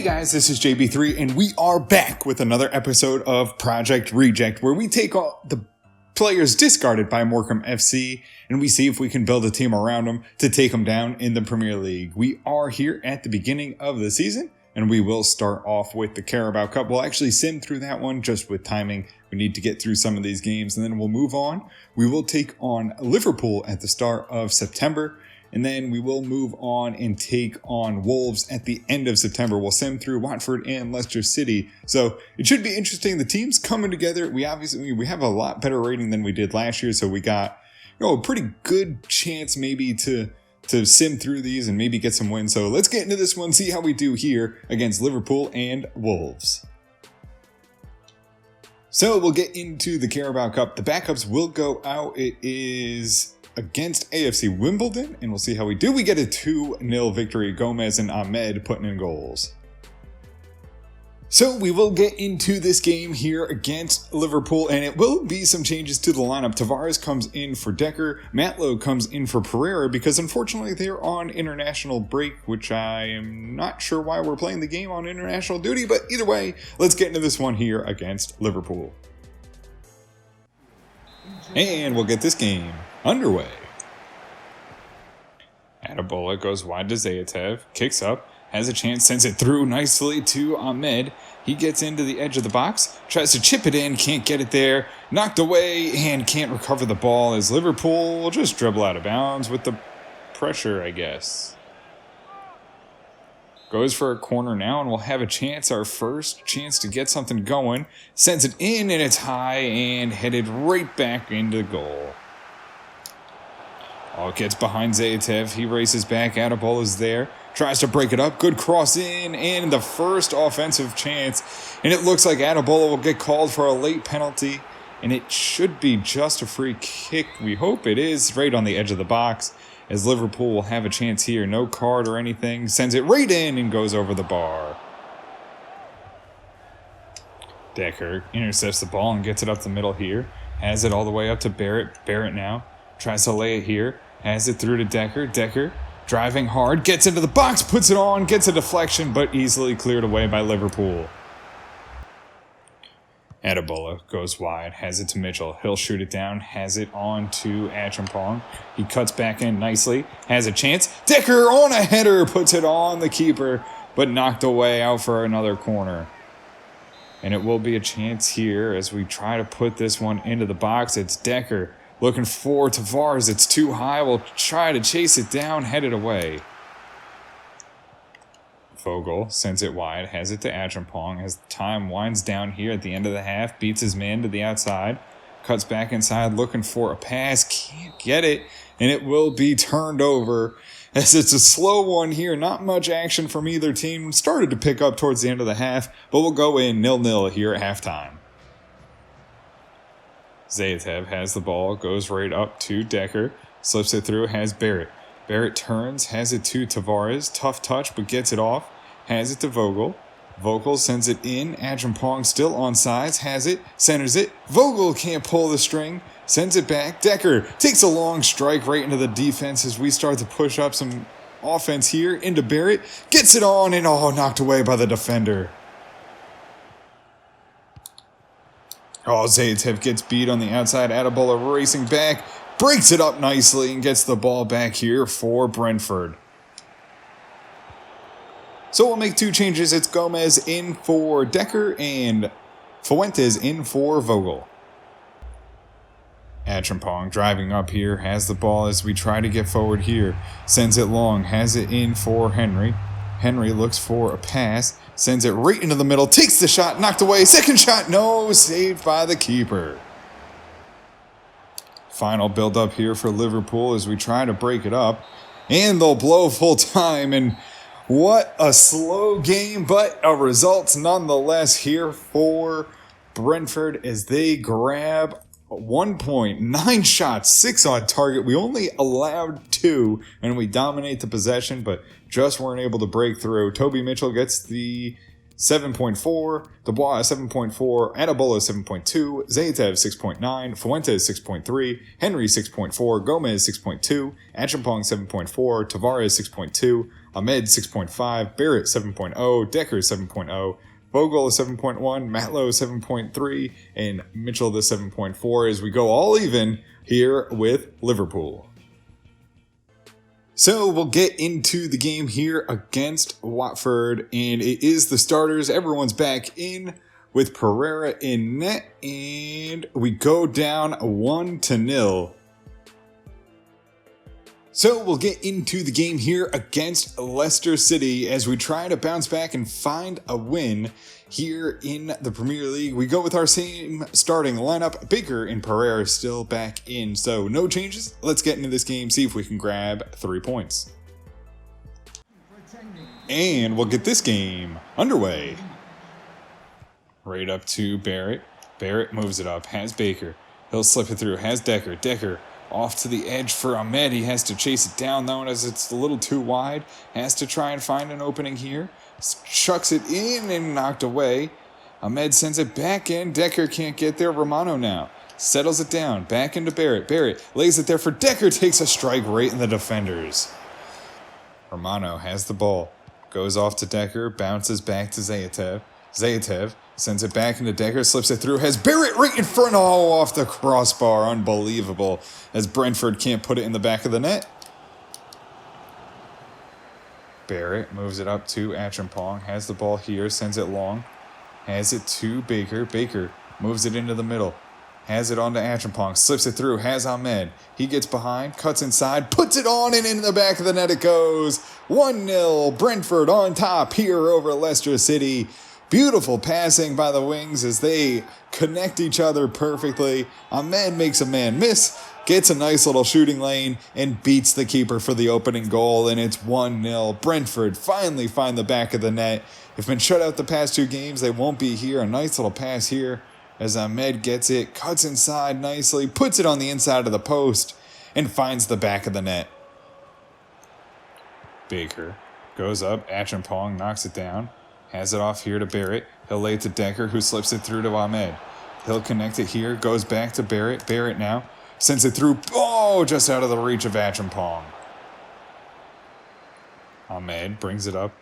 guys, this is JB3 and we are back with another episode of Project Reject, where we take all the players discarded by Morecambe FC and we see if we can build a team around them to take them down in the Premier League. We are here at the beginning of the season and we will start off with the Carabao Cup. We'll actually sim through that one just with timing. We need to get through some of these games and then we'll move on. We will take on Liverpool at the start of September. And then we will move on and take on Wolves at the end of September. We'll sim through Watford and Leicester City. So it should be interesting. The team's coming together. We have a lot better rating than we did last year. So we got, a pretty good chance maybe to sim through these and maybe get some wins. So let's get into this one, see how we do here against Liverpool and Wolves. So we'll get into the Carabao Cup. The backups will go out. It is against AFC Wimbledon, and we'll see how we do. We get a 2-0 victory. Gomez and Ahmed putting in goals. So we will get into this game here against Liverpool, and it will be some changes to the lineup. Tavares comes in for Decker. Matlow comes in for Pereira because unfortunately they're on international break, which I am not sure why we're playing the game on international duty, but either way, let's get into this one here against Liverpool. And we'll get this game underway. Atabola goes wide to Zayatev, kicks up, has a chance, sends it through nicely to Ahmed. He gets into the edge of the box, tries to chip it in, can't get it there, knocked away, and can't recover the ball as Liverpool will just dribble out of bounds with the pressure, I guess. Goes for a corner now, and we'll have a chance, our first chance to get something going. Sends it in, and it's high and headed right back into goal. Oh, it gets behind Zayatev. He races back. Atabola's there. Tries to break it up. Good cross in. And the first offensive chance. And it looks like Atabola will get called for a late penalty. And it should be just a free kick. We hope it is. Right on the edge of the box. As Liverpool will have a chance here. No card or anything. Sends it right in and goes over the bar. Decker intercepts the ball and gets it up the middle here. Has it all the way up to Barrett. Barrett now tries to lay it here. Has it through to Decker. Decker driving hard. Gets into the box. Puts it on. Gets a deflection. But easily cleared away by Liverpool. Atabola goes wide. Has it to Mitchell. He'll shoot it down. Has it on to Achampong. He cuts back in nicely. Has a chance. Decker on a header. Puts it on the keeper. But knocked away out for another corner. And it will be a chance here as we try to put this one into the box. It's Decker. Looking for Tavares. It's too high. We'll try to chase it down. Head it away. Vogel sends it wide. Has it to Achampong. As time winds down here at the end of the half. Beats his man to the outside. Cuts back inside. Looking for a pass. Can't get it. And it will be turned over. As it's a slow one here. Not much action from either team. Started to pick up towards the end of the half. But we'll go in 0-0 here at halftime. Zayatev has the ball, goes right up to Decker, slips it through, has Barrett. Barrett turns, has it to Tavares, tough touch, but gets it off, has it to Vogel. Vogel sends it in, Achampong still on sides, has it, centers it. Vogel can't pull the string, sends it back. Decker takes a long strike right into the defense as we start to push up some offense here into Barrett. Gets it on and knocked away by the defender. Oh, Zayatev gets beat on the outside. Atabola racing back. Breaks it up nicely and gets the ball back here for Brentford. So we'll make two changes. It's Gomez in for Decker and Fuentes in for Vogel. Achampong driving up here. Has the ball as we try to get forward here. Sends it long. Has it in for Henry. Henry looks for a pass. Sends it right into the middle. Takes the shot. Knocked away. Second shot. No. Saved by the keeper. Final build up here for Liverpool as we try to break it up. And they'll blow full time. And what a slow game. But a result nonetheless here for Brentford as they grab 1 point, 9 shots, 6 on target. We only allowed 2 and we dominate the possession, but just weren't able to break through. Toby Mitchell gets the 7.4, Dubois 7.4, Adabola 7.2, Zaitev 6.9, Fuentes 6.3, Henry 6.4, Gomez 6.2, Achampong 7.4, Tavares 6.2, Ahmed 6.5, Barrett 7.0, Decker 7.0, Vogel 7.1, Matlow 7.3, and Mitchell the 7.4 as we go all even here with Liverpool. So we'll get into the game here against Watford, and it is the starters. Everyone's back in with Pereira in net, and we go down 1-0. So we'll get into the game here against Leicester City as we try to bounce back and find a win here in the Premier League. We go with our same starting lineup. Baker and Pereira still back in, so no changes. Let's get into this game, see if we can grab 3 points. And we'll get this game underway. Right up to Barrett. Barrett moves it up, has Baker. He'll slip it through, has Decker. Decker off to the edge for Ahmed. He has to chase it down though as it's a little too wide. Has to try and find an opening here. Chucks it in and knocked away. Ahmed sends it back in. Decker can't get there. Romano now settles it down. Back into Barrett. Barrett lays it there for Decker. Takes a strike right in the defenders. Romano has the ball. Goes off to Decker. Bounces back to Zaitev. Zaitev sends it back into Decker. Slips it through. Has Barrett right in front. Oh, off the crossbar. Unbelievable. As Brentford can't put it in the back of the net. Barrett moves it up to Achampong. Has the ball here. Sends it long. Has it to Baker. Baker moves it into the middle. Has it on to Achampong. Slips it through. Has Ahmed. He gets behind. Cuts inside. Puts it on and in the back of the net it goes. 1-0. Brentford on top here over Leicester City. Beautiful passing by the wings as they connect each other perfectly. Ahmed makes a man miss. Gets a nice little shooting lane and beats the keeper for the opening goal, and it's 1-0. Brentford finally find the back of the net. They've been shut out the past 2 games. They won't be here. A nice little pass here as Ahmed gets it, cuts inside nicely, puts it on the inside of the post, and finds the back of the net. Baker goes up. Achampong knocks it down. Has it off here to Barrett. He'll lay it to Decker, who slips it through to Ahmed. He'll connect it here. Goes back to Barrett. Barrett now sends it through. Oh, just out of the reach of Achampong. Ahmed brings it up.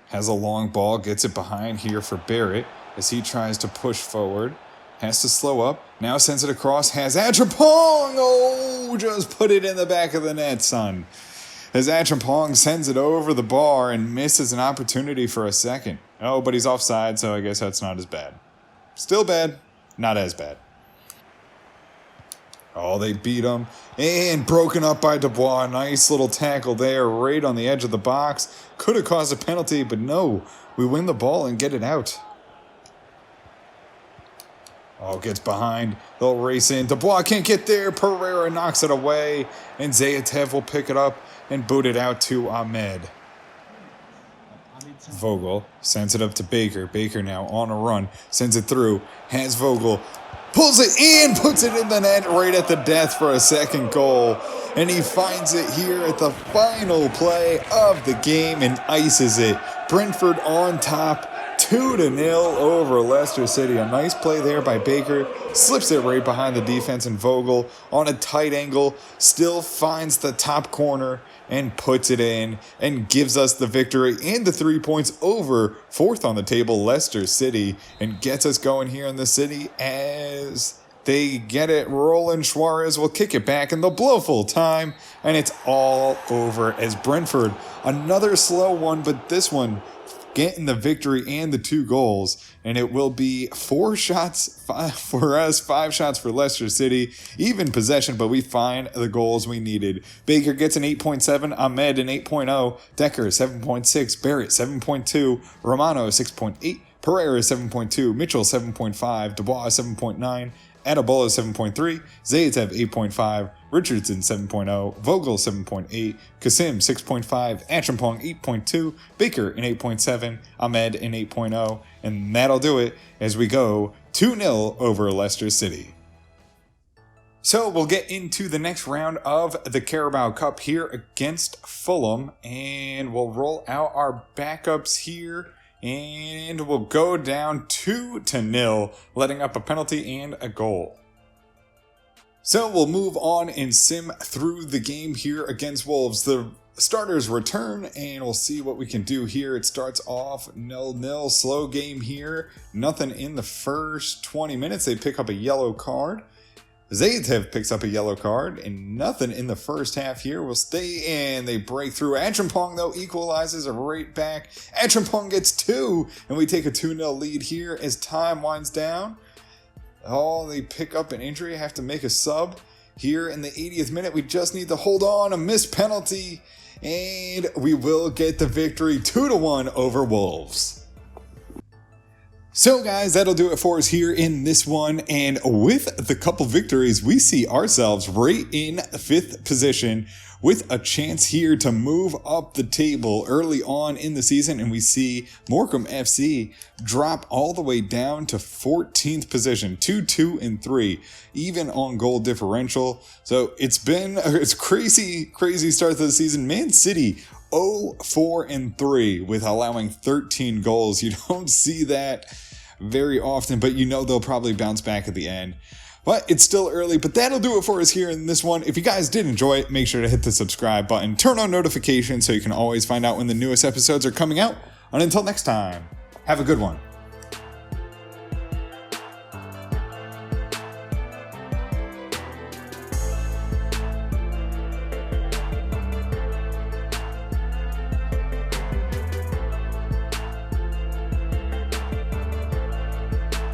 Has a long ball. Gets it behind here for Barrett as he tries to push forward. Has to slow up. Now sends it across. Has Achampong. Oh, just put it in the back of the net, son. As Achampong sends it over the bar and misses an opportunity for a second. Oh, but he's offside, so I guess that's not as bad. Still bad, not as bad. Oh, they beat him. And broken up by Dubois. Nice little tackle there right on the edge of the box. Could have caused a penalty, but no. We win the ball and get it out. Oh, gets behind. They'll race in. Dubois can't get there. Pereira knocks it away. And Zaitev will pick it up and boot it out to Ahmed. Vogel sends it up to Baker. Baker now on a run. Sends it through. Has Vogel. Pulls it in. Puts it in the net right at the death for a second goal. And he finds it here at the final play of the game and ices it. Brentford on top. 2-0 over Leicester City. A nice play there by Baker. Slips it right behind the defense, and Vogel on a tight angle still finds the top corner and puts it in and gives us the victory and the 3 points over 4th on the table Leicester City and gets us going here in the city as they get it rolling. Suarez will kick it back and they'll blow full time and it's all over as Brentford, another slow one, but this one getting the victory and the 2 goals, and it will be 4 shots for us, 5 shots for Leicester City. Even possession, but we find the goals we needed. Baker gets an 8.7, Ahmed an 8.0, Decker 7.6, Barrett 7.2, Romano 6.8, Pereira 7.2, Mitchell 7.5, Dubois 7.9, Adabola 7.3, Zaitev 8.5, Richardson 7.0, Vogel 7.8, Kasim 6.5, Achampong 8.2, Baker an 8.7, Ahmed an 8.0, and that'll do it as we go 2-0 over Leicester City. So we'll get into the next round of the Carabao Cup here against Fulham, and we'll roll out our backups here And we'll go down 2-0, letting up a penalty and a goal. So we'll move on and sim through the game here against Wolves. The starters return and we'll see what we can do here. It starts off 0-0, slow game here. Nothing in the first 20 minutes. They pick up a yellow card. Zaitev picks up a yellow card, and nothing in the first half here. Will stay in. They break through. Atrampong, though, equalizes right back. Atrampong gets 2, and we take a 2-0 lead here as time winds down. Oh, they pick up an injury. Have to make a sub here in the 80th minute. We just need to hold on. A missed penalty, and we will get the victory 2-1 over Wolves. So guys, that'll do it for us here in this one, and with the couple victories, we see ourselves right in 5th position with a chance here to move up the table early on in the season, and we see Morecambe FC drop all the way down to 14th position, 2-2-3, even on goal differential. So it's crazy start to the season. Man City 0-4-3 with allowing 13 goals. You don't see that very often, but you know they'll probably bounce back at the end. But it's still early, but that'll do it for us here in this one. If you guys did enjoy it, make sure to hit the subscribe button, turn on notifications so you can always find out when the newest episodes are coming out. And until next time, have a good one.